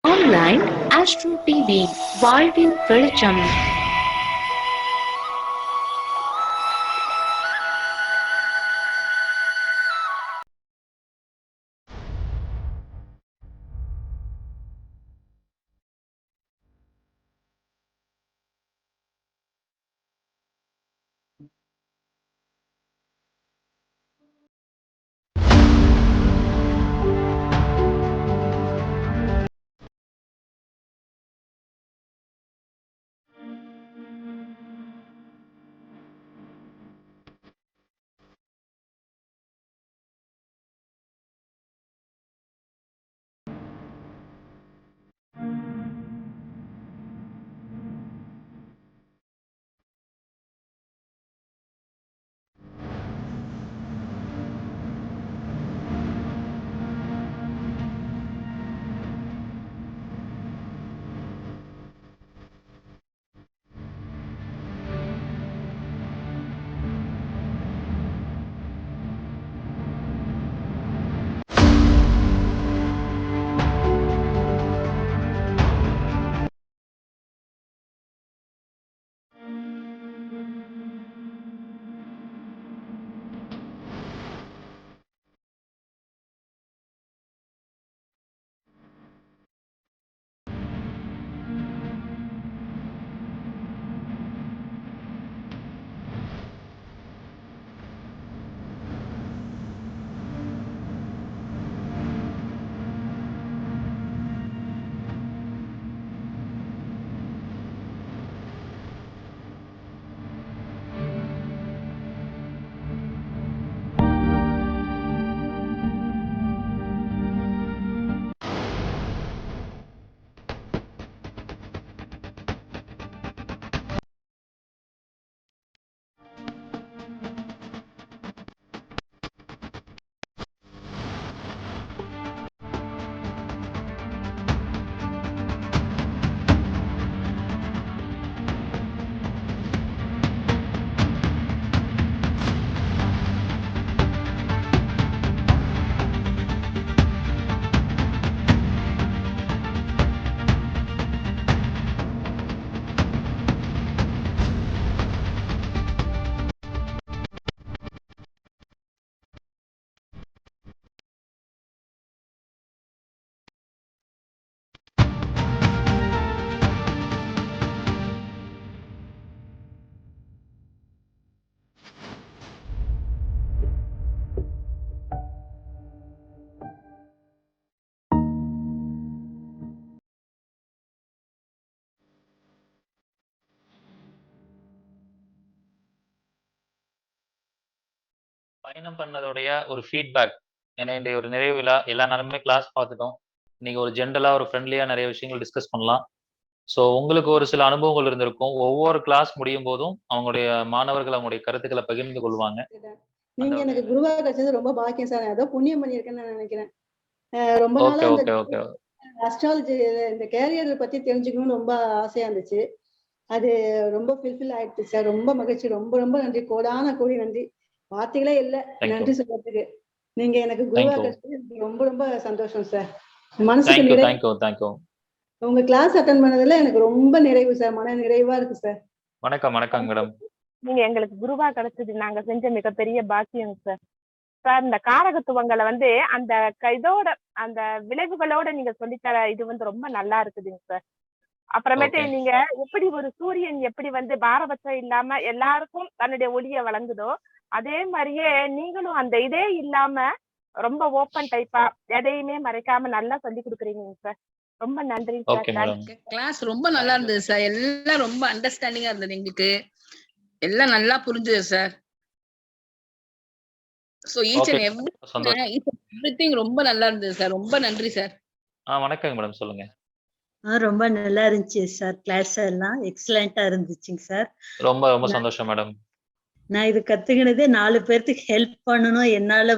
Online astro TV வாழ்வின் வெளிச்சம். பயணம் பண்ணதோடைய ஒரு ஃபீட்பேக். ஏன்னா இன்றைய ஒரு நிறைவு விழா. எல்லா நாளுமே கிளாஸ் பார்த்துட்டோம். இன்னைக்கு ஒரு ஜென்ரலா ஒரு ஃப்ரெண்ட்லியா நெறைய விஷயங்கள் டிஸ்கஸ் பண்ணலாம். ஸோ உங்களுக்கு ஒரு சில அனுபவங்கள் இருந்திருக்கும். ஒவ்வொரு கிளாஸ் முடியும்போதும் அவங்களுடைய மாணவர்கள் அவங்களுடைய கருத்துக்கள பகிர்ந்து கொள்வாங்க. அந்த நீங்க எனக்கு வகையில குருவா கிடைச்சது ரொம்ப பாக்கியம் சார். ஏதோ புண்ணியம் பண்ணியிருக்கேன்னு நான் நினைக்கிறேன். ரொம்ப நாளா ஓகே, இந்த ஓகே, ஓகே. அஸ்ட்ராலஜி இந்த கேரியர் பத்தி தெரிஞ்சுக்கணும்னு ரொம்ப ஆசையா இருந்துச்சு. அது ரொம்ப ஃபுல்ஃபில் ஆயிடுச்சு சார். ரொம்ப மகிழ்ச்சி. ரொம்ப ரொம்ப நன்றி. கோடான கோடி நன்றி. வார்த்தைகளே இல்ல தேங்க் யூ. நன்றி சொல்றதுக்கு. நீங்க எனக்கு குருவா தேங்க் யூ. கிடைச்சது எனக்கு ரொம்ப ரொம்ப சந்தோஷம் சார். மனசுக்கு தேங்க் யூ, நிறைவு. Thank you, thank you. உங்க கிளாஸ் அட்டெண்ட் பண்ணதுல எனக்கு ரொம்ப நிறைவு சார். மன நிறைவா இருக்கு சார். வணக்கம், வணக்கம் மேடம். நீங்க எங்களுக்கு குருவா கிடைச்சது நாங்க செஞ்ச மிகப்பெரிய பாக்கியம் சார். சார் இந்த காரகத்துவங்களை வந்து அந்த இதோட அந்த விளைவுகளோட நீங்க சொல்லித்தர இது வந்து ரொம்ப நல்லா இருக்குதுங்க சார். அப்புறமேட்டு ஓகே. நீங்க எப்படி ஒரு சூரியன் எப்படி வந்து பாரபட்சம் இல்லாம எல்லாருக்கும் தன்னுடைய ஒளியை வழங்குதோ அதே மாதிரியே நீங்களும் அந்த இதே இல்லாம ரொம்ப ஓப்பன் டைப்பா எதையுமே மறைக்காம நல்லா சொல்லி கொடுக்குறீங்க சார். ரொம்ப நன்றி சார். Okay madam. கிளாஸ் ரொம்ப நல்லா இருந்தது சார். எல்லாம் ரொம்ப அண்டர்ஸ்டாண்டிங்கா இருந்தது எங்களுக்கு. எல்லாம் நல்லா புரிஞ்சது sir. So each okay. And சந்தோஷம். எவ்ரிதிங் ரொம்ப நல்லா இருந்தது சார். ரொம்ப நன்றி சார். வணக்கங்க மேடம். சொல்லுங்க. ரொம்ப நல்லா இருந்துச்சு சார். கிளாஸ் எல்லாம் எக்ஸலென்ட்டா இருந்துச்சுங்க சார். ரொம்ப ரொம்ப சந்தோஷம் மேடம். நான் இது கத்துக்கினதே 4 பேர்த்துக்கு ஹெல்ப் பண்ணணும். என்னால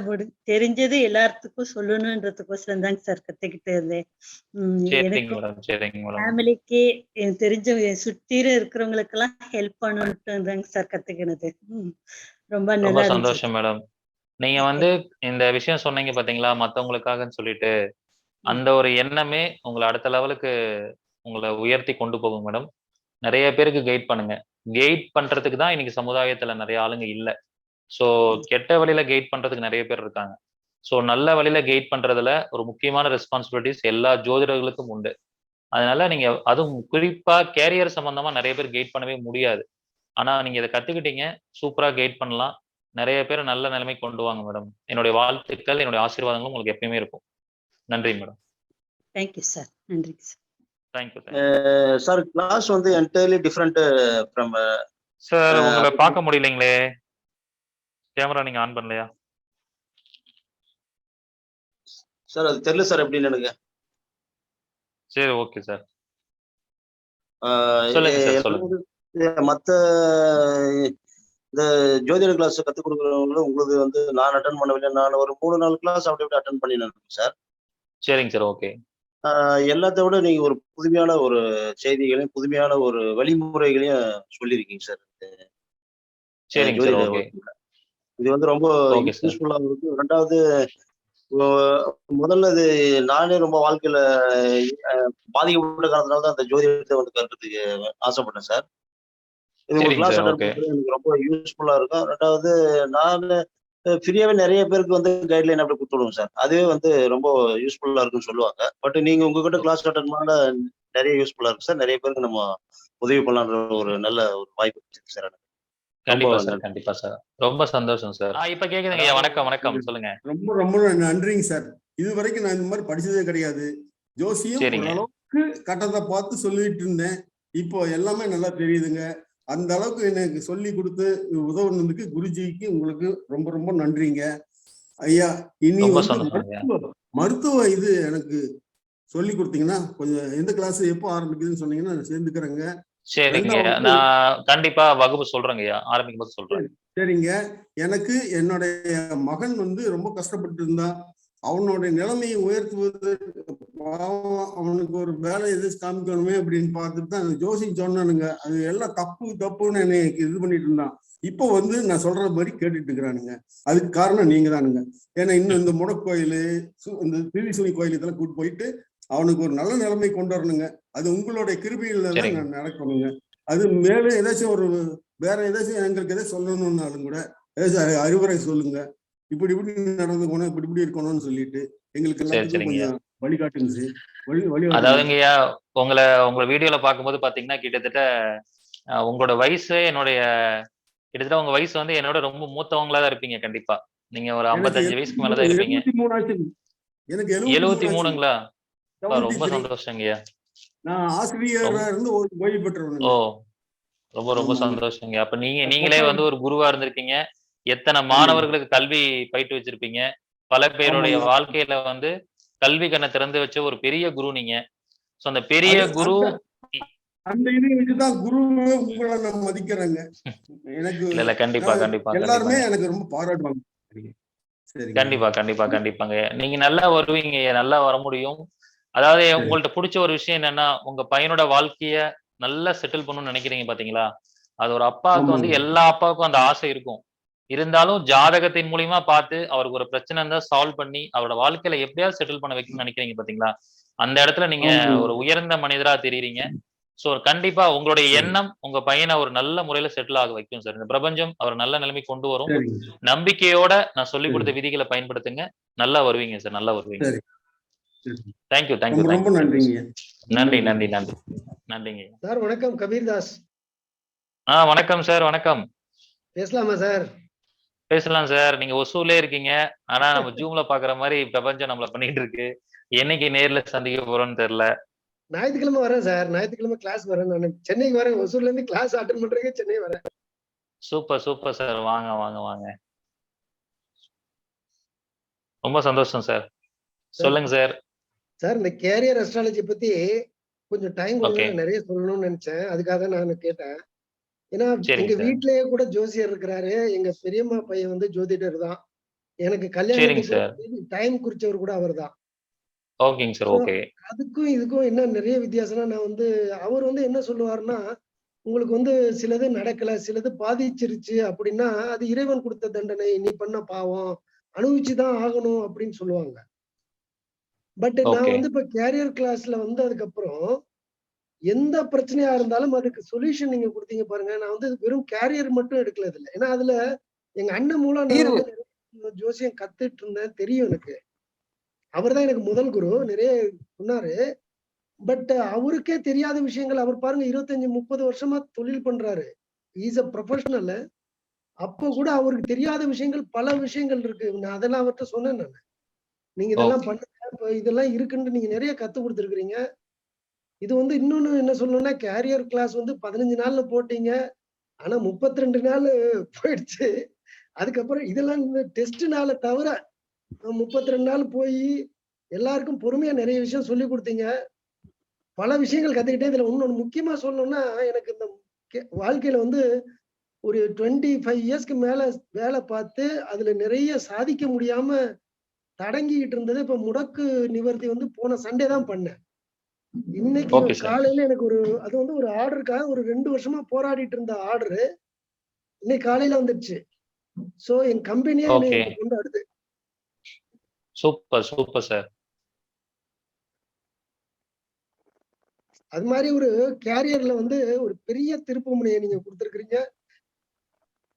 தெரிஞ்சது எல்லாத்துக்கும் சொல்லணுன்றதுக்கோசரம் தாங்க சார் கத்துக்கிட்டு இருந்தேன். சரிங்க எனக்கு மேடம். சரிங்க மேடம். ஃபேமிலிக்கு எனக்கு தெரிஞ்சவங்க என் சுத்திர இருக்கிறவங்களுக்கெல்லாம் ஹெல்ப் பண்ணணும்ட்டு தாங்க சார் கத்துக்கினது. ரொம்ப ரொம்ப நல்லா இருந்துச்சு. சந்தோஷம் மேடம். நீங்க வந்து இந்த விஷயம் சொன்னீங்க பார்த்தீங்களா? மத்தவங்களுக்காகன்னு சொல்லிட்டு. அந்த ஒரு எண்ணமே உங்கள அடுத்த லெவலுக்கு உங்கள உயர்த்தி கொண்டு போகும் மேடம். நெறைய பேருக்கு கைட் பண்ணுங்க. கைட் பண்றதுக்கு தான் இன்னைக்கு சமுதாயத்துல நெறைய ஆளுங்க இல்ல. ஸோ கெட்ட வழியில கைட் பண்றதுக்கு நெறைய பேர் இருக்காங்க. ஸோ நல்ல வழியில கைட் பண்றதுல ஒரு முக்கியமான ரெஸ்பான்சிபிலிட்டிஸ் எல்லா ஜோதிடர்களுக்கும் உண்டு. அதனால நீங்க அதுவும் குறிப்பா கேரியர் சம்பந்தமா நெறைய பேர் கைட் பண்ணவே முடியாது. ஆனா நீங்க இத கத்துக்கிட்டீங்க. சூப்பரா கைட் பண்ணலாம். நெறைய பேர நல்ல நிலைமைக்கு கொண்டு வாங்க மேடம். என்னுடைய வாழ்த்துக்கள், என்னுடைய ஆசீர்வாதங்களும் உங்களுக்கு எப்பயுமே இருக்கும். நன்றி மேடம். Thank you sir. நன்றிங்க sir. Thank you. Sir class வந்து என்டையர்லி டிஃபரெண்ட் ஃப்ரம் சார் உங்கள பார்க்க முடியலைங்களே. கேமரா நீங்க ஆன் பண்ணலையா? சார் அது தெரியல சார் எப்படின்னு எனக்கு. சரி ஓகே சார். சொல்லுங்க சார் சொல்லுங்க. மத்த இந்த ஜோதிட கிளாஸ் கத்துக் கொடுக்குறவங்களும் உங்களுக்கு வந்து நான் அட்டன் பண்ணவில்லை. நான் ஒரு 3-4 கிளாஸ் அப்படி இப்படி அட்டன் பண்ணினேன் சார். சரிங்க சார் ஓகே. எல்லாத்த விட நீங்க ஒரு புதுமையான ஒரு செய்திகளையும் புதுமையான ஒரு வழிமுறைகளையும் சொல்லியிருக்கீங்க சார். சரிங்க சார் ஓகே. இது வந்து ரொம்ப ஓகே சார். யூஸ்ஃபுல்லா இருக்கு. ரெண்டாவது முதல்ல இது நானே ரொம்ப வாழ்க்கையில பாதிக்கப்பட்ட காரணத்தினால தான் அந்த ஜோதிடத்தை வந்து கருத்துக்கு ஆசைப்பட்டேன் சார். இது ஒரு கிளாஸ் அட்டன் பண்றது எனக்கு ரொம்ப யூஸ்ஃபுல்லா இருக்கும். ரெண்டாவது நான் ஃப்ரீயாவே நிறைய பேருக்கு வந்து கைட்லைன் அப்படி கொடுத்துடுவோம் சார். அதுவே வந்து ரொம்ப யூஸ்ஃபுல்லா இருக்குன்னு சொல்லுவாங்க. பட் நீங்க உங்ககிட்ட கிளாஸ் அட்டன் பண்ண நிறைய யூஸ்ஃபுல்லா இருக்கு சார். நிறைய பேருக்கு நம்ம உதவி பண்ணலான்ற ஒரு நல்ல ஒரு வாய்ப்பு இருக்கு சார். கண்டிப்பா சார் கண்டிப்பா சார். ரொம்ப சந்தோஷம் சார். இப்ப கேக்குதுங்க. வணக்கம் வணக்கம் சொல்லுங்க. ரொம்ப ரொம்ப நன்றிங்க சார். இது வரைக்கும் நான் இந்த மாதிரி படிச்சதே கிடையாது. ஜோசியம் ஓரளவுக்கு கட்டத்தை பார்த்து சொல்லிட்டு இருந்தேன். இப்போ எல்லாமே நல்லா தெரியுதுங்க. அந்த அளவுக்கு எனக்கு சொல்லி கொடுத்து உதவுனதுக்கு குருஜிக்கு உங்களுக்கு ரொம்ப ரொம்ப நன்றிங்க ஐயா. இனி மருத்துவ இது எனக்கு சொல்லி கொடுத்தீங்கன்னா கொஞ்சம் எந்த கிளாஸ் எப்போ ஆரம்பிக்குதுன்னு சொன்னீங்கன்னா நான் சேர்ந்துக்கிறேங்க. சரிங்க நான் கண்டிப்பா வகுப்பு சொல்றேங்க ஐயா. ஆரம்பிக்கும் போது சொல்றேன். சரிங்க. எனக்கு என்னுடைய மகன் வந்து ரொம்ப கஷ்டப்பட்டு இருந்தான். அவனுடைய நிலைமையை உயர்த்துவது அவனுக்கு ஒரு வேலை எது காமிக்கணுமே அப்படின்னு பார்த்துட்டு தான் ஜோசி சொன்னானுங்க. அது எல்லாம் தப்புன்னு என்னை இது பண்ணிட்டு இருந்தான். இப்போ வந்து நான் சொல்ற மாதிரி கேட்டுட்டு இருக்கிறானுங்க. அதுக்கு காரணம் நீங்க தானுங்க. ஏன்னா இன்னும் இந்த முடக்கோயில் இந்த திரிசுனி கோயில் இதெல்லாம் கூட்டு போயிட்டு அவனுக்கு ஒரு நல்ல நிலைமை கொண்டு வரணுங்க. அது உங்களுடைய கிருபையில தான் நான் நடக்கணுங்க. அது மேலும் ஏதாச்சும் ஒரு வேற ஏதாச்சும் எங்களுக்கு எதாவது சொல்லணும்னாலும் கூட ஏதாச்சும் அறிவுரை சொல்லுங்க. இப்படி இப்படி நடந்துக்கணும், இப்படி இப்படி இருக்கணும்னு சொல்லிட்டு எங்களுக்கு எல்லாத்துக்கும் கொஞ்சம் வழிகாட்டுங்க. அதாவதுங்கய்யா உங்களை வீடியோல பார்க்கும்போது பாத்தீங்கன்னா கிட்டத்தட்ட உங்களோட வயசு கிட்டத்தட்ட உங்க வயசு வந்து என்னோட ரொம்ப மூத்தவங்களா தான் இருப்பீங்க. கண்டிப்பா நீங்க ஒரு 55 வயசுக்கு மேலதான் இருப்பீங்க. எனக்கு 73ங்களா? ரொம்ப சந்தோஷங்கய்யா. நான் ஆசிரியரா இருந்து ஓய்வு பெற்றவன். ஓ ரொம்ப ரொம்ப சந்தோஷங்க. அப்ப நீங்களே வந்து ஒரு குருவா இருந்திருக்கீங்க. எத்தனை மாணவர்களுக்கு கல்வி பயிற்று வச்சிருப்பீங்க. பல பேருடைய வாழ்க்கையில வந்து கல்வி கண்ணை திறந்து வச்ச ஒரு பெரிய குரு நீங்க. சோ அந்த பெரிய குரு அந்த இது வச்சுதான் குருவே உங்களை நான் மதிக்கிறேங்க. எனக்கு இல்ல கண்டிப்பா கண்டிப்பா எல்லாருமே எனக்கு ரொம்ப பாராட்டுவாங்க. கண்டிப்பா கண்டிப்பா கண்டிப்பாங்க. நீங்க நல்லா வருவீங்க, நல்லா வர முடியும். அதாவது உங்கள்ட்ட பிடிச்ச ஒரு விஷயம் என்னன்னா உங்க பையனோட வாழ்க்கைய நல்லா செட்டில் பண்ணணும்னு நினைக்கிறீங்க பாத்தீங்களா? அது ஒரு அப்பாவுக்கு வந்து எல்லா அப்பாவுக்கும் அந்த ஆசை இருக்கும். இருந்தாலும் ஜாதகத்தின் மூலியமா பார்த்து அவருக்கு ஒரு பிரச்சனை இருந்தா சால்வ் பண்ணி அவரோட வாழ்க்கையில எப்படியாவது செட்டில் பண்ண வைக்கணும்னு நினைக்கிறீங்க பாத்தீங்களா? அந்த இடத்துல நீங்க ஒரு உயர்ந்த மனிதரா தெரியுறீங்க. சோ கண்டிப்பா உங்களுடைய எண்ணம் உங்க பையனை ஒரு நல்ல முறையில செட்டில் ஆக வைக்கும் சார். இந்த பிரபஞ்சம் அவர் நல்ல நிலைமை கொண்டு வரும். நம்பிக்கையோட நான் சொல்லி கொடுத்த விதிகளை பயன்படுத்துங்க. நல்லா வருவீங்க சார். நல்லா வருவீங்க. Thank you thank you. ரொம்ப நன்றிங்க. நன்றி நன்றி நன்றி நன்றிங்க சார். வணக்கம் கபீர்தாஸ். வணக்கம் சார். வணக்கம். பேசலாமா சார்? பேசலாம் சார். நீங்க ஒசூர்ல இருக்கீங்க. ஆனா நம்ம ஜூம்ல பாக்குற மாதிரி பிரபஞ்சம் நம்மள பண்ணிட்டு இருக்கு. என்னைக்கு நேர்ல சந்திக்க போறோம்னு தெரியல. ஞாயிற்றுக்கிழமை வரேன் சார். ஞாயிற்றுக்கிழமை கிளாஸ் வரேன். நான் சென்னைக்கு வரேன். ஒசூர்ல இருந்து கிளாஸ் அட்டெண்ட் பண்றேன். சென்னை வரேன். Super super sir. வாங்க வாங்க வாங்க. ரொம்ப சந்தோஷம் சார். சொல்லுங்க சார். சார் இந்த கேரியர் அஸ்ட்ராலஜி பத்தி கொஞ்சம் டைம் கொடுங்க. நிறைய சொல்லணும்னு நினைச்சேன். அதுக்காக நான் கேட்டேன். ஏன்னா எங்க வீட்லயே கூட ஜோசியர் இருக்கிறாரு. எங்க பெரியம்மா பையன் வந்து ஜோதிடர் தான். எனக்கு கல்யாணத்துக்கு டைம் குறிச்சவர் கூட அவர் தான். ஓகேங்க சார். ஓகே. அதுக்கும் இதுக்கும் என்ன நிறைய வித்தியாசம்னா நான் வந்து அவர் வந்து என்ன சொல்லுவாருன்னா உங்களுக்கு வந்து சிலது நடக்கல, சிலது பாதிச்சிருச்சு அப்படின்னா அது இறைவன் கொடுத்த தண்டனை, நீ பண்ண பாவம், அனுபவிச்சுதான் ஆகணும் அப்படின்னு சொல்லுவாங்க. பட் நான் வந்து இப்ப கேரியர் கிளாஸ்ல வந்ததுக்கு அப்புறம் எந்த பிரச்சனையா இருந்தாலும் அதுக்கு சொல்யூஷன் நீங்க கொடுத்தீங்க பாருங்க. நான் வந்து வெறும் கேரியர் மட்டும் எடுக்கல இதுல. ஏன்னா அதுல எங்க அண்ணன் மூலம் நான் வந்து ஜோசியம் கத்துட்டு இருந்தேன், தெரியும் எனக்கு. அவர் தான் எனக்கு முதல் குரு, நிறைய சொன்னாரு. பட் அவருக்கே தெரியாத விஷயங்கள், அவர் பாருங்க 25-30 வருஷமா தொழில் பண்றாரு. Is a professional. அப்போ கூட அவருக்கு தெரியாத விஷயங்கள் பல விஷயங்கள் இருக்கு. நான் அதெல்லாம் அவர்கிட்ட சொன்னேன். நான் நீங்க இதெல்லாம் பண்ணுங்க, இதெல்லாம் இருக்குன்னு நீங்க நிறைய கத்து கொடுத்துருக்கீங்க. இது வந்து இன்னொன்னு என்ன சொல்லணும்னா, கேரியர் கிளாஸ் வந்து 15 நாள்ல போட்டீங்க. ஆனா 32 நாள் போயிடுச்சு. அதுக்கப்புறம் இதெல்லாம் இந்த டெஸ்ட் நாளை தவிர 32 நாள் போய் எல்லாருக்கும் பொறுமையா நிறைய விஷயம் சொல்லி கொடுத்தீங்க. பல விஷயங்கள் கத்துக்கிட்டே. இதுல இன்னொன்னு முக்கியமா சொல்லணும்னா, எனக்கு இந்த வாழ்க்கையில வந்து ஒரு 25 இயர்ஸ்க்கு மேல வேலை பார்த்து அதுல நிறைய சாதிக்க முடியாம தடங்கிட்டு இருந்தது. இப்ப முடக்கு நிவர்த்தி வந்து போன சண்டே தான் பண்ணேன். இன்னைக்கு காலையில எனக்கு அது வந்து ஒரு ஆர்டருக்காக ஒரு 2 வருஷமா போராடிட்டு இருந்த ஆர்டரு இன்னைக்கு காலையில வந்துடுச்சு. சோ என் கம்பெனியே கொண்டாடுது. Super super sir. அது மாதிரி ஒரு கேரியர்ல வந்து ஒரு பெரிய திருப்பு முனையை நீங்க கொடுத்திருக்கீங்க.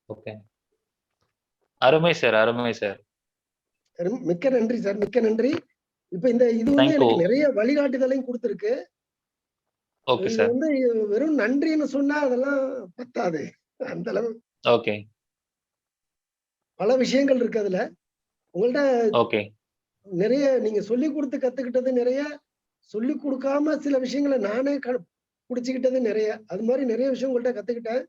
ஓகே, அருமை சார், அருமை சார். மிக்க நன்றி சார், மிக்க நன்றி. இப்ப இந்த இது வந்து எனக்கு நிறைய வழிகாட்டுதலையும் கொடுத்திருக்கு. Okay sir. வந்து வெறும் நன்றின்னு சொன்னா அதெல்லாம் பத்தாது. அந்த அளவு ஓகே, பல விஷயங்கள் இருக்கு அதுல. உங்கள்ட்ட ஓகே, நிறைய நீங்க சொல்லி கொடுத்து கத்துக்கிட்டது நிறைய, சொல்லி கொடுக்காம சில விஷயங்களை நானே புடிச்சுக்கிட்டது நிறைய. அது மாதிரி நிறைய விஷயம் உங்கள்ட்ட கத்துக்கிட்டேன்.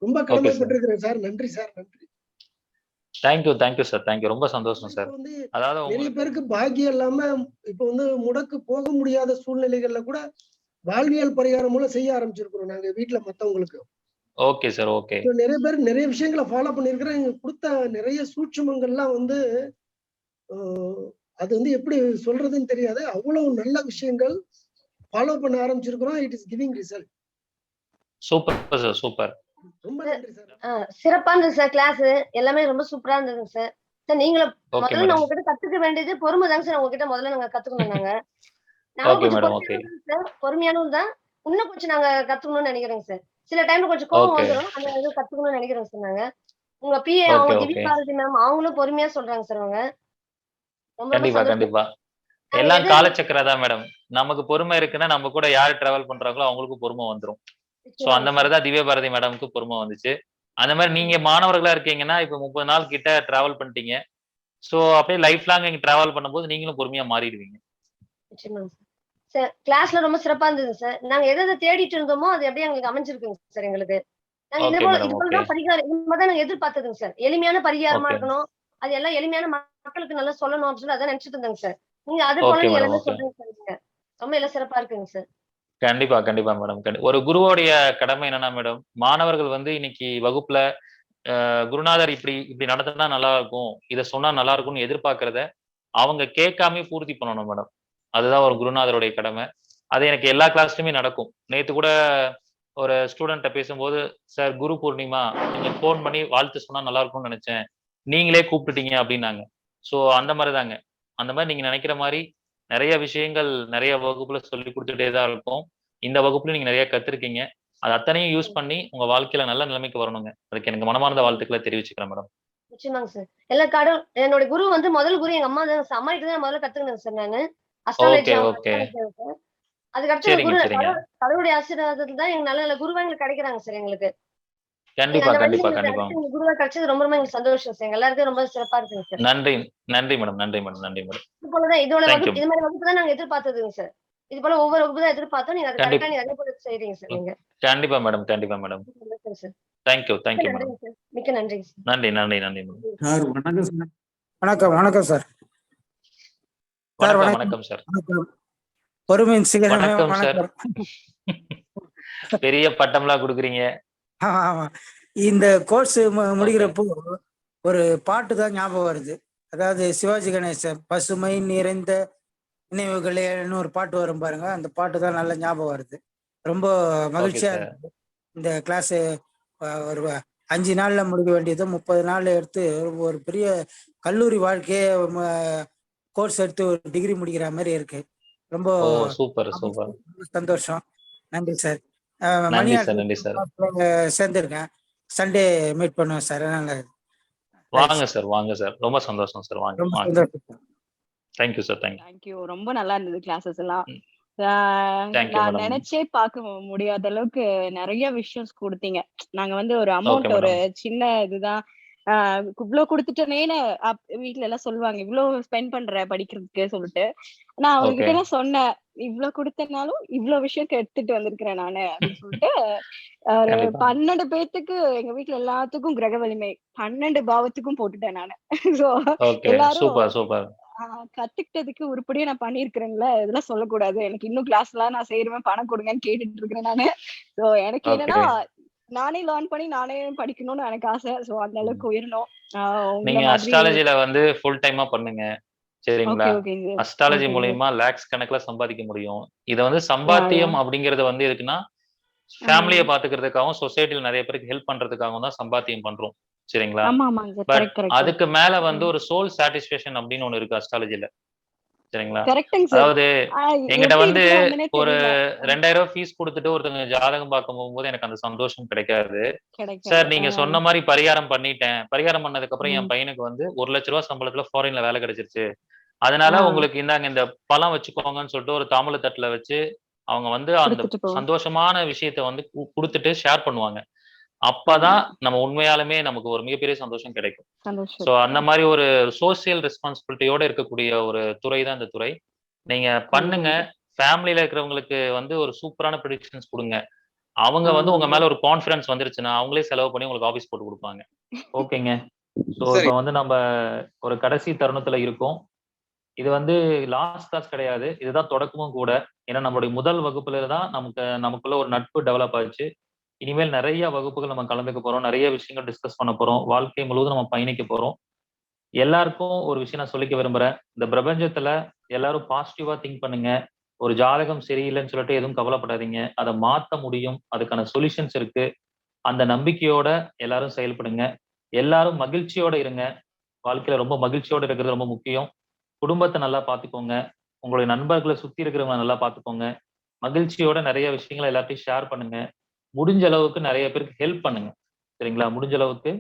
ரொம்ப கடமைப்பட்டிருக்கிறேன் சார். நன்றி சார், நன்றி. Thank you sir, thank you. ரொம்ப சந்தோஷம் சார். அதாவது நிறைய பேருக்கு பாக்கியம் இல்லாம இப்ப வந்து முடக்கு போக முடியாத சூழ்நிலைகள்ல கூட வாழ்வியல் பரிகாரம் மூலம் செய்ய ஆரம்பிச்சிருக்கிறோம் நாங்க வீட்டுல மத்தவங்களுக்கு. Okay sir, okay. நிறைய பேர் நிறைய விஷயங்களை ஃபாலோ பண்ணிருக்கிறேன். நீங்க கொடுத்த நிறைய சூட்சுமங்கள்லாம் வந்து அது வந்து எப்படி சொல்றதுன்னு தெரியாது. அவ்வளவு நல்ல விஷயங்கள் ஃபாலோ பண்ண ஆரம்பிச்சிருக்கிறோம். It is giving result. Super sir, super. ரொம்ப நன்றி சார். சிறப்பா இருந்தது சார் கிளாஸ். எல்லாமே ரொம்ப சூப்பரா இருந்ததுங்க சார். சார் நீங்களும் முதல்ல நான் உங்ககிட்ட கத்துக்க வேண்டியது பொறுமை தாங்க சார். உங்ககிட்ட முதல்ல நாங்க கத்துக்கணும். நாங்க கொஞ்சம் பொறுமையானவங்க தான். இன்னும் கொஞ்சம் நாங்க கத்துக்கணும்னு நினைக்கிறேங்க சார். சில டைம்ல கொஞ்சம் கோவம் வந்துடும். அந்த இது கத்துக்கணும்னு நினைக்கிறோம் சார். நாங்க உங்க பிஏ அவங்க திவ்யா பாரதி மேம் அவங்களும் பொறுமையா சொல்றாங்க சார். அவங்க கண்டிப்பா கண்டிப்பா எல்லாம் காலச்சக்கரம் தான் மேடம். நமக்கு பொறுமை இருக்குன்னா நம்ம கூட யாரு டிராவல் பண்றாங்களோ அவங்களுக்கு பொறுமை வந்துரும். சோ அந்த மாதிரிதான் திவ்யா பாரதி மேடமுக்கு பொறுமை வந்துச்சு. அந்த மாதிரி நீங்க மாணவர்களா இருக்கீங்கன்னா இப்ப 30 நாள் கிட்ட டிராவல் பண்ணிட்டீங்க. சோ அப்படியே லைஃப் லாங் நீங்க டிராவல் பண்ணும்போது நீங்களும் பொறுமையா மாறிடுவீங்க. சார் கிளாஸ்ல ரொம்ப சிறப்பா இருந்தது சார். நாங்க எதை தேடிட்டு இருந்தோமோ அது அப்படியே எங்களுக்கு அமைஞ்சிருக்குங்க சார். எங்களுக்கு நாங்க இது போலதான் பரிகாரம் இந்த மாதிரி நாங்க எதிர்பார்த்ததுங்க சார். எளிமையான பரிகாரமா இருக்கணும். அது எல்லாம் எளிமையான மக்களுக்கு நல்லா சொல்லணும் அப்படின்னு சொல்லி அதான் நினைச்சிட்டு இருந்தாங்க சார். நீங்க அது போல எல்லாமே சொல்றீங்க சார். ரொம்ப எல்லாம் சிறப்பா இருக்குங்க சார். கண்டிப்பா கண்டிப்பா மேடம். ஒரு குருவோடைய கடமை என்னன்னா மேடம், மாணவர்கள் வந்து இன்னைக்கு வகுப்புல குருநாதர் இப்படி இப்படி நடத்தினா நல்லா இருக்கும், இதை சொன்னா நல்லா இருக்கும்னு எதிர்பார்க்கறத அவங்க கேட்காம பூர்த்தி பண்ணணும் மேடம். அதுதான் ஒரு குருநாதருடைய கடமை. அது எனக்கு எல்லா கிளாஸ்லயுமே நடக்கும். நேத்து கூட ஒரு ஸ்டூடெண்ட்ட பேசும்போது, சார் குரு பூர்ணிமா நீங்க போன் பண்ணி வாழ்த்து சொன்னா நல்லா இருக்கும்னு நினைச்சேன், நீங்களே கூப்பிட்டுட்டீங்க அப்படின்னாங்க. சோ அந்த மாதிரிதாங்க. அந்த மாதிரி நீங்க நினைக்கிற மாதிரி நிறைய விஷயங்கள் நிறைய வகுப்புல சொல்லி கொடுத்துட்டே தான் இருக்கும். இந்த வகுப்புல நீங்க நிறைய கத்துருக்கீங்க. அது அத்தனையும் யூஸ் பண்ணி உங்க வாழ்க்கையில நல்ல நிலைமைக்கு வரணுங்க. அதுக்கு எனக்கு மனமார்ந்த வாழ்த்துக்களை தெரிவிச்சுக்கிறேன் மேடம். நிச்சயமாங்க சார். எல்லா கடவுள் என்னோட குரு வந்து முதல் குரு எங்க அம்மா தான். அம்மா கிட்ட தான் முதல்ல கத்துக்கினேன் சார் நானு. அஸ்ட்ராலஜி. அதுக்கடுத்து குரு கடவுளுடைய ஆசீர்வாதத்துல தான் எங்க நல்ல நல்ல குருவா எங்களுக்கு கிடைக்கிறாங்க சார். எங்களுக்கு கண்டிப்பா கண்டிப்பா கண்டிப்பா குருவா கிடைச்சது ரொம்ப ரொம்ப எங்களுக்கு சந்தோஷம் சார். எல்லாருக்கும் ரொம்ப சிறப்பா இருக்குங்க சார். நன்றி நன்றி மேடம், நன்றி மேடம், நன்றி மேடம். இது போலதான் இதோட வகுப்பு இது மாதிரி வகுப்பு தான் நாங்க எதிர்பார்த்ததுங்க சார். இது போல ஒவ்வொரு வகுப்பு தான் எதிர்பார்த்தோம். நீங்க அது கரெக்டா நீங்க அதே போல செய்றீங்க சார். நீங்க கண்டிப்பா மேடம், கண்டிப்பா மேடம். Thank you madam. மிக்க நன்றி சார். நன்றி நன்றி நன்றி மேடம். சார் வணக்கம் சார். வணக்கம் வணக்கம் சார். வணக்கம் சார். பொறுமையின் சிகரமே வணக்கம் சார். பெரிய பட்டம்லாம் கொடுக்குறீங்க. ஆமா, இந்த கோர்ஸ் முடிக்கிறப்போ ஒரு பாட்டு தான் ஞாபகம் வருது. அதாவது சிவாஜி கணேசன் பசுமை நிறைந்த நினைவுகளேன்னு ஒரு பாட்டு வரும் பாருங்க. அந்த பாட்டு தான் நல்ல ஞாபகம் வருது. ரொம்ப மகிழ்ச்சியா இருக்கு. இந்த கிளாஸ் ஒரு 5 நாள்ல முடிக்க வேண்டியது 30 நாள் எடுத்து ஒரு பெரிய கல்லூரி வாழ்க்கையே கோர்ஸ் எடுத்து ஒரு டிகிரி முடிக்கிற மாதிரி இருக்கு. ரொம்ப சூப்பர் சூப்பர், சந்தோஷம். நன்றி சார். நன்றி சார், நன்றி சார். சேர்ந்திருக்கேன். சண்டே மீட் பண்ணுவேன் சார். அதனால வாங்க சார், வாங்க சார். ரொம்ப சந்தோஷம் சார். வாங்க. ரொம்ப சந்தோஷம். Thank you sir. தேங்க்யூ. தேங்க்யூ. ரொம்ப நல்லா இருந்தது கிளாஸஸ் எல்லாம். நான் நினைச்சே பார்க்க முடியாத அளவுக்கு நிறைய விஷயம்ஸ் கொடுத்தீங்க. நாங்க வந்து ஒரு அமௌண்ட் ஒரு சின்ன இதுதான் இவ்வளவு கொடுத்துட்டேனேன்னு வீட்டுல எல்லாம் சொல்லுவாங்க, இவ்வளவு ஸ்பெண்ட் பண்ற படிக்கிறதுக்கு சொல்லிட்டு. நான் அவர்கிட்ட என்ன சொன்னேன், இவ்வளவு கொடுத்தனாலும் இவ்வளவு விஷயம் எடுத்துட்டு வந்திருக்கிறேன் நானு அப்படின்னு சொல்லிட்டு. ஒரு 12 பேத்துக்கு எங்க வீட்டுல எல்லாத்துக்கும் கிரக வலிமை 12 பாவத்துக்கும் போட்டுட்டேன் நானு. சோ எல்லாரும் கத்துக்கிட்டதுக்கு உருப்படியா நான் பண்ணிருக்கிறேன்ல, இதெல்லாம் சொல்லக்கூடாது. எனக்கு இன்னும் கிளாஸ் எல்லாம் நான் செய்யறேன், பணம் கொடுங்கன்னு கேட்டுட்டு இருக்கிறேன் நானு. சோ எனக்கு என்னன்னா நானே லேர்ன் பண்ணி நானே படிக்கணும்னு எனக்கு ஆசை. சோ அந்த அளவுக்கு உயரணும். நீங்க அஸ்ட்ராலஜில வந்து ஃபுல் டைமா பண்ணுங்க, சரிங்களா? அஸ்ட்ராலஜி மூலமா லேக்ஸ் கணக்குல சம்பாதிக்க முடியும். இத வந்து சம்பாத்தியம் அப்படிங்கறது வந்து எதுக்குன்னா ஃபேமிலியை பாத்துக்கிறதுக்காகவும் சொசைட்டில நிறைய பேருக்கு ஹெல்ப் பண்றதுக்காகவும் தான் சம்பாத்தியம் பண்றோம், சரிங்களா? பட் அதுக்கு மேல வந்து ஒரு சோல் சாட்டிஸ்பேக்ஷன் அப்படின்னு ஒண்ணு இருக்கு அஸ்ட்ராலஜில, சரிங்களா? அதாவது எங்கிட்ட வந்து ஒரு 2000 ரூபாய் ஃபீஸ் கொடுத்துட்டு ஒருத்தவங்க ஜாதகம் பார்க்க போகும்போது எனக்கு அந்த சந்தோஷம் கிடைக்காது. சார் நீங்க சொன்ன மாதிரி பரிகாரம் பண்ணிட்டேன், பரிகாரம் பண்ணதுக்கு அப்புறம் என் பையனுக்கு வந்து 1 லட்ச ரூபாய் சம்பளத்துல ஃபாரின்ல வேலை கிடைச்சிருச்சு, அதனால உங்களுக்கு இந்தாங்க இந்த பழம் வச்சுக்கோங்கன்னு சொல்லிட்டு ஒரு தாம்பூல தட்டுல வச்சு அவங்க வந்து அந்த சந்தோஷமான விஷயத்த வந்து கொடுத்துட்டு ஷேர் பண்ணுவாங்க. அப்பதான் நம்ம உண்மையாலுமே நமக்கு ஒரு மிகப்பெரிய சந்தோஷம் கிடைக்கும். சோ அந்த மாதிரி ஒரு சோசியல் ரெஸ்பான்சிபிலிட்டியோட இருக்கக்கூடிய ஒரு துறை தான் இந்த துறை. நீங்க பண்ணுங்க. ஃபேமிலியில இருக்கிறவங்களுக்கு வந்து ஒரு சூப்பரான ப்ரெடிக்ஷன்ஸ் கொடுங்க. அவங்க வந்து உங்க மேல ஒரு கான்ஃபிடன்ஸ் வந்துருச்சுன்னா அவங்களே செலவு பண்ணி உங்களுக்கு ஆபீஸ் போட்டு கொடுப்பாங்க. ஓகேங்க. சோ இப்ப வந்து நம்ம ஒரு கடைசி தருணத்துல இருக்கோம். இது வந்து லாஸ்ட் கிளாஸ் கிடையாது, இதுதான் தொடக்கமும் கூட. ஏன்னா நம்மளுடைய முதல் வகுப்புல தான் நமக்குள்ள ஒரு நட்பு டெவலப் ஆச்சு. இனிமேல் நிறைய வகுப்புகள் நம்ம கலந்துக்க போறோம், நிறைய விஷயங்கள் டிஸ்கஸ் பண்ண போறோம், வாழ்க்கை முழுவதும் நம்ம பயணிக்க போறோம். எல்லாருக்கும் ஒரு விஷயம் நான் சொல்லிக்க விரும்புறேன், இந்த பிரபஞ்சத்துல எல்லாரும் பாசிட்டிவா திங்க் பண்ணுங்க. ஒரு ஜாதகம் சரியில்லைன்னு சொல்லிட்டு எதுவும் கவலைப்படாதீங்க, அதை மாற்ற முடியும், அதுக்கான சொல்யூஷன்ஸ் இருக்கு. அந்த நம்பிக்கையோட எல்லாரும் செயல்படுங்க. எல்லாரும் மகிழ்ச்சியோட இருங்க. வாழ்க்கையில ரொம்ப மகிழ்ச்சியோட இருக்கிறது ரொம்ப முக்கியம். குடும்பத்தை நல்லா பார்த்துக்கோங்க, உங்களுடைய நண்பர்களை சுத்தி இருக்கிறவங்க நல்லா பார்த்துக்கோங்க. மகிழ்ச்சியோட நிறைய விஷயங்களை எல்லாத்தையும் ஷேர் பண்ணுங்க. முடிஞ்ச அளவுக்கு நிறைய பேருக்கு ஹெல்ப் பண்ணுங்க, சரிங்களா? முடிஞ்ச அளவுக்கு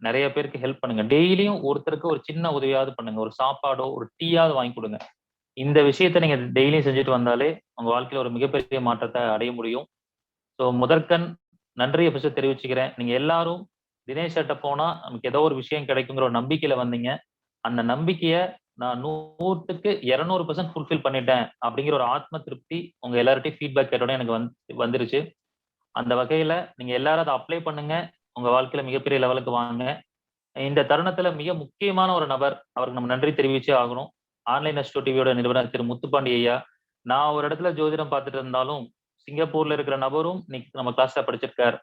நிறைய பேருக்கு ஹெல்ப் பண்ணுங்க. டெய்லியும் ஒருத்தருக்கு ஒரு சின்ன உதவியாவது பண்ணுங்க. ஒரு சாப்பாடோ ஒரு டீயாவது வாங்கி கொடுங்க. இந்த விஷயத்த நீங்க டெய்லியும் செஞ்சுட்டு வந்தாலே உங்க வாழ்க்கையில ஒரு மிகப்பெரிய மாற்றத்தை அடைய முடியும். ஸோ முதற்கண் நன்றியை ஃபர்ஸ்ட் தெரிவிச்சுக்கிறேன். நீங்க எல்லாரும் தினேஷ் கிட்ட போனா நமக்கு ஏதோ ஒரு விஷயம் கிடைக்குங்கிற ஒரு நம்பிக்கையில வந்தீங்க. அந்த நம்பிக்கையை நான் 100க்கு 200% ஃபுல்ஃபில் பண்ணிட்டேன் அப்படிங்கிற ஒரு ஆத்ம திருப்தி உங்க எல்லார்ட்டையும் ஃபீட்பேக் கேட்டோட எனக்கு வந்துருச்சு. அந்த வகையில நீங்க எல்லாரும் அதை அப்ளை பண்ணுங்க, உங்க வாழ்க்கையில மிகப்பெரிய லெவலுக்கு வாங்க. இந்த தருணத்துல மிக முக்கியமான ஒரு நபர், அவருக்கு நம்ம நன்றி தெரிவிச்சே ஆகணும். ஆன்லைன் அஸ்ட்ரோ டிவியோட நிறுவனர் திரு முத்துப்பாண்டி ஐயா. நான் ஒரு இடத்துல ஜோதிடம் பார்த்துட்டு இருந்தாலும் சிங்கப்பூர்ல இருக்கிற நபரும் இன்னைக்கு நம்ம கிளாஸ்ல படிச்சிருக்காரு.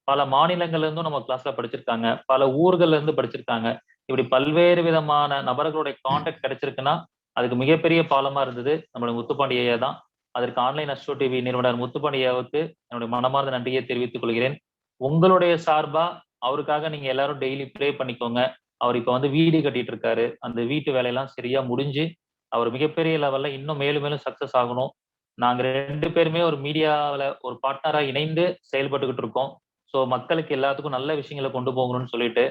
பல மாநிலங்கள்ல இருந்தும் நம்ம கிளாஸ்ல படிச்சிருக்காங்க, பல ஊர்கள்ல இருந்து படிச்சிருக்காங்க. இப்படி பல்வேறு விதமான நபர்களுடைய கான்டாக்ட் கிடைச்சிருக்குன்னா அதுக்கு மிகப்பெரிய பாலமா இருந்தது நம்மளுடைய முத்துப்பாண்டி ஐயா தான். அதற்கு ஆன்லைன் அஸ்ட்ரோ டிவி நிறுவனர் முத்துப்பாண்டி ஐயாவுக்கு என்னுடைய மனமார்ந்த நன்றியை தெரிவித்துக் கொள்கிறேன். உங்களுடைய சார்பா அவருக்காக நீங்க எல்லாரும் டெய்லி ப்ரே பண்ணிக்கோங்க. அவர் இப்ப வந்து வீடு கட்டிட்டு இருக்காரு, அந்த வீட்டு வேலையெல்லாம் சரியா முடிஞ்சு அவர் மிகப்பெரிய லெவல்ல இன்னும் மேலும் மேலும் சக்சஸ் ஆகணும். நாங்க 2 பேருமே ஒரு மீடியாவில ஒரு பார்ட்னரா இணைந்து செயல்பட்டுக்கிட்டு இருக்கோம். ஸோ மக்களுக்கு எல்லாத்துக்கும் நல்ல விஷயங்களை கொண்டு போகணும்னு சொல்லிட்டு,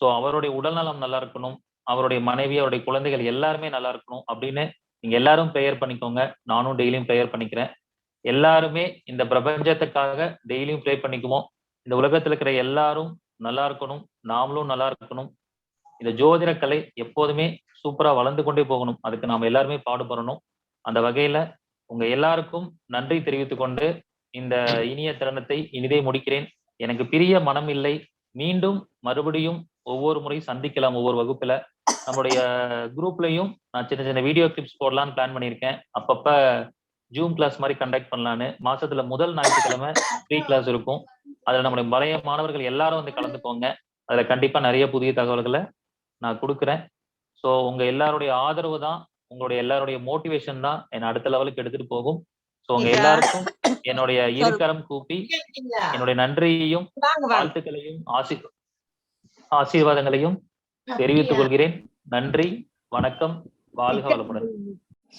ஸோ அவருடைய உடல்நலம் நல்லா இருக்கணும், அவருடைய மனைவி அவருடைய குழந்தைகள் எல்லாருமே நல்லா இருக்கணும் அப்படின்னு நீங்க எல்லாரும் ப்ரேயர் பண்ணிக்கோங்க. நானும் டெய்லியும் ப்ரேயர் பண்ணிக்கிறேன். எல்லாருமே இந்த பிரபஞ்சத்துக்காக டெய்லியும் ப்ரே பண்ணிக்குவோம். இந்த உலகத்துல இருக்கிற எல்லாரும் நல்லா இருக்கணும், நாமளும் நல்லா இருக்கணும். இந்த ஜோதிட கலை எப்போதுமே சூப்பரா வளர்ந்து கொண்டே போகணும், அதுக்கு நாம எல்லாருமே பாடுபடணும். அந்த வகையில உங்க எல்லாருக்கும் நன்றி தெரிவித்துக் கொண்டு இந்த இனிய தருணத்தை இனிதே முடிக்கிறேன். எனக்கு பிரிய மனம் இல்லை. மீண்டும் மறுபடியும் ஒவ்வொரு முறை சந்திக்கலாம். ஒவ்வொரு வகுப்புல நம்மளுடைய குரூப்லயும் நான் சின்ன சின்ன வீடியோ கிளிப்ஸ் போடலான்னு பிளான் பண்ணியிருக்கேன். அப்பப்ப ஜூம் கிளாஸ் மாதிரி கண்டக்ட் பண்ணலான்னு. மாசத்துல முதல் ஞாயிற்றுக்கிழமை ஃப்ரீ கிளாஸ் இருக்கும். அதுல நம்மளுடைய பழைய மாணவர்கள் எல்லாரும் வந்து கலந்துக்கோங்க. அதுல கண்டிப்பா நிறைய புதிய தகவல்களை நான் கொடுக்குறேன். ஸோ உங்க எல்லாருடைய ஆதரவு தான், உங்களுடைய எல்லாருடைய மோட்டிவேஷன் தான் என்னை அடுத்த லெவலுக்கு எடுத்துட்டு போகும். ஸோ உங்க எல்லாருக்கும் என்னுடைய இருக்கரம் கூப்பி என்னுடைய நன்றியையும் வாழ்த்துக்களையும் ஆசீர்வாதங்களையும் தெரிவித்துக் கொள்கிறேன். நன்றி, வணக்கம், வாழ்க வளமுடன்.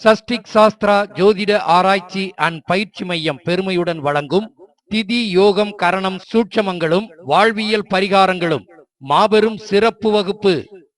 சஷ்டிக் சாஸ்திரா ஜோதிட ஆராய்ச்சி அண்ட் பயிற்சி மையம் பெருமையுடன் வழங்கும் திதி யோகம் கரணம் சூட்சமங்களும் வாழ்வியல் பரிகாரங்களும் மாபெரும் சிறப்பு வகுப்பு.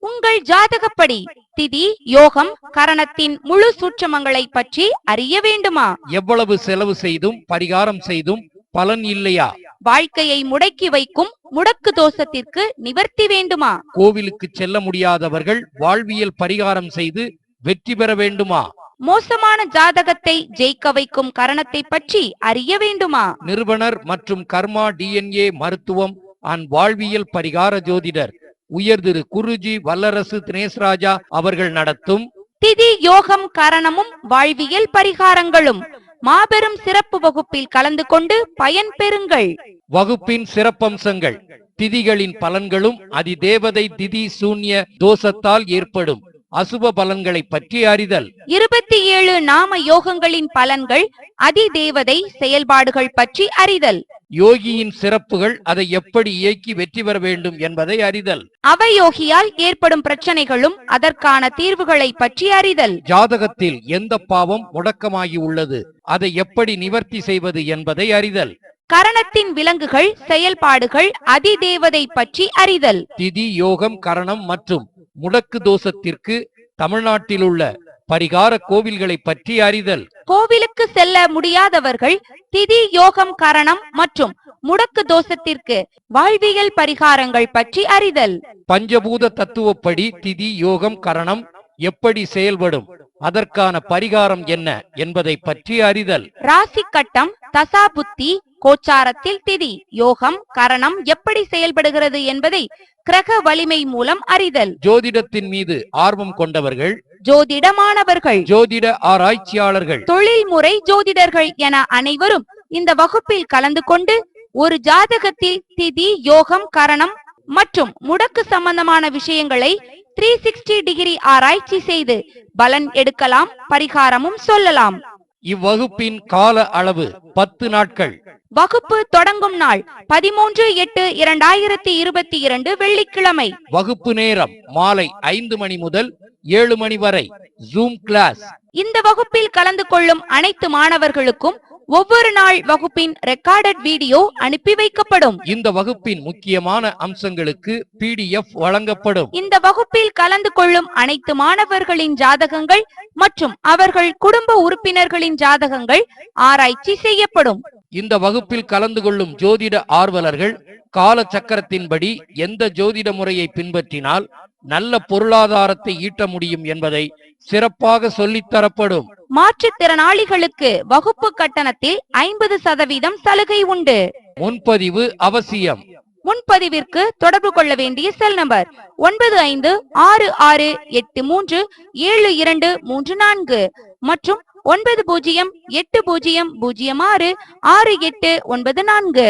உங்கள் ஜாதகப்படி திதி யோகம் கரணத்தின் முழு சூட்சமங்களை பற்றி அறிய வேண்டுமா? எவ்வளவு செலவு செய்தும் பரிகாரம் செய்தும் பலன் இல்லையா? வாழ்க்கையை முடக்கி வைக்கும் முடக்கு தோஷத்திற்கு நிவர்த்தி வேண்டுமா? கோவிலுக்கு செல்ல முடியாதவர்கள் வாழ்வியல் பரிகாரம் செய்து வெற்றி பெற வேண்டுமா? மோசமான ஜாதகத்தை ஜெயிக்க வைக்கும் கரணத்தை பற்றி அறிய வேண்டுமா? நிறுவனர் மற்றும் கர்மா DNA மருத்துவம் அண்ட் வாழ்வியல் பரிகார ஜோதிடர் உயர் திரு குருஜி வல்லரசு தினேஷ்ராஜா அவர்கள் நடத்தும் திதி யோகம் கரணமும் வாழ்வியல் பரிகாரங்களும் மாபெரும் சிறப்பு வகுப்பில் கலந்து கொண்டு பயன் பெறுங்கள். வகுப்பின் சிறப்பம்சங்கள்: திதிகளின் பலன்களும் அதிதேவதை திதி சூன்ய தோஷத்தால் ஏற்படும் அசுப பலன்களை பற்றி அறிதல். 27 நாம யோகங்களின் பலன்கள், அதிதேவதை செயல்பாடுகள் பற்றி அறிதல். யோகியின் சிறப்புகள், அதை எப்படி இயக்கி வெற்றி பெற வேண்டும் என்பதை அறிதல். அவயோகியால் ஏற்படும் பிரச்சனைகளும் அதற்கான தீர்வுகளை பற்றி அறிதல். ஜாதகத்தில் எந்த பாவம் முடக்கமாகி உள்ளது, அதை எப்படி நிவர்த்தி செய்வது என்பதை அறிதல். கரணத்தின் விலங்குகள், செயல்பாடுகள், அதிதேவதை பற்றி அறிதல். திதி யோகம் கரணம் மற்றும் முடக்கு தோஷத்திற்கு தமிழ்நாட்டில் உள்ள பரிகார கோவில்களை பற்றி அறிதல். கோவிலுக்கு செல்ல முடியாதவர்கள் திதி யோகம் கரணம் மற்றும் முடக்கு தோஷத்திற்கு வாழ்வியல் பரிகாரங்கள் பற்றி அறிதல். பஞ்சபூத தத்துவப்படி திதி யோகம் கரணம் எப்படி செயல்படும், அதற்கான பரிகாரம் என்ன என்பதை பற்றி அறிதல். ராசி கட்டம், தசா புத்தி, கோச்சாரத்தில் திதி யோகம் கரணம் எப்படி செயல்படுகிறது என்பதை கிரக வலிமை மூலம் அறிதல். ஜோதிடத்தின் மீது ஆர்வம் கொண்டவர்கள், ஜோதிடமானவர்கள், ஜோதிட ஆராய்ச்சியாளர்கள், தொழில்முறை ஜோதிடர்கள் என அனைவரும் இந்த வகுப்பில் கலந்து கொண்டு ஒரு ஜாதகத்தில் திதி யோகம் கரணம் மற்றும் முடக்கு சம்பந்தமான விஷயங்களை 360 டிகிரி ஆராய்ச்சி செய்து பலன் எடுக்கலாம், பரிகாரமும் சொல்லலாம். இவ்வகுப்பின் கால அளவு 10 நாட்கள். வகுப்பு தொடங்கும் நாள் 13/8/2022 வெள்ளிக்கிழமை. வகுப்பு நேரம் மாலை 5 மணி முதல் 7 மணி வரை. Zoom class. இந்த வகுப்பில் கலந்து கொள்ளும் அனைத்து மாணவர்களுக்கும் ஒவ்வொரு நாள் வகுப்பின் ரெக்கார்டட் வீடியோ அனுப்பி வைக்கப்படும். இந்த வகுப்பின் முக்கியமான அம்சங்களுக்கு PDF வழங்கப்படும். இந்த வகுப்பில் கலந்து கொள்ளும் அனைத்து மாணவர்களின் ஜாதகங்கள் மற்றும் அவர்கள் குடும்ப உறுப்பினர்களின் ஜாதகங்கள் ஆராய்ச்சி செய்யப்படும். இந்த வகுப்பில் கலந்து கொள்ளும் ஜோதிட ஆர்வலர்கள் கால சக்கரத்தின்படி எந்த ஜோதிட முறையை பின்பற்றினால் நல்ல பொருளாதாரத்தை ஈட்ட முடியும் என்பதை சிறப்பாக சொல்லித்தரப்படும். மாற்றுத்திறனாளிகளுக்கு வகுப்பு கட்டணத்தில் 50% சலுகை உண்டு. முன்பதிவு அவசியம். முன்பதிவிற்கு தொடர்பு கொள்ள வேண்டிய செல் நம்பர் 9566837234 மற்றும் 9080066894.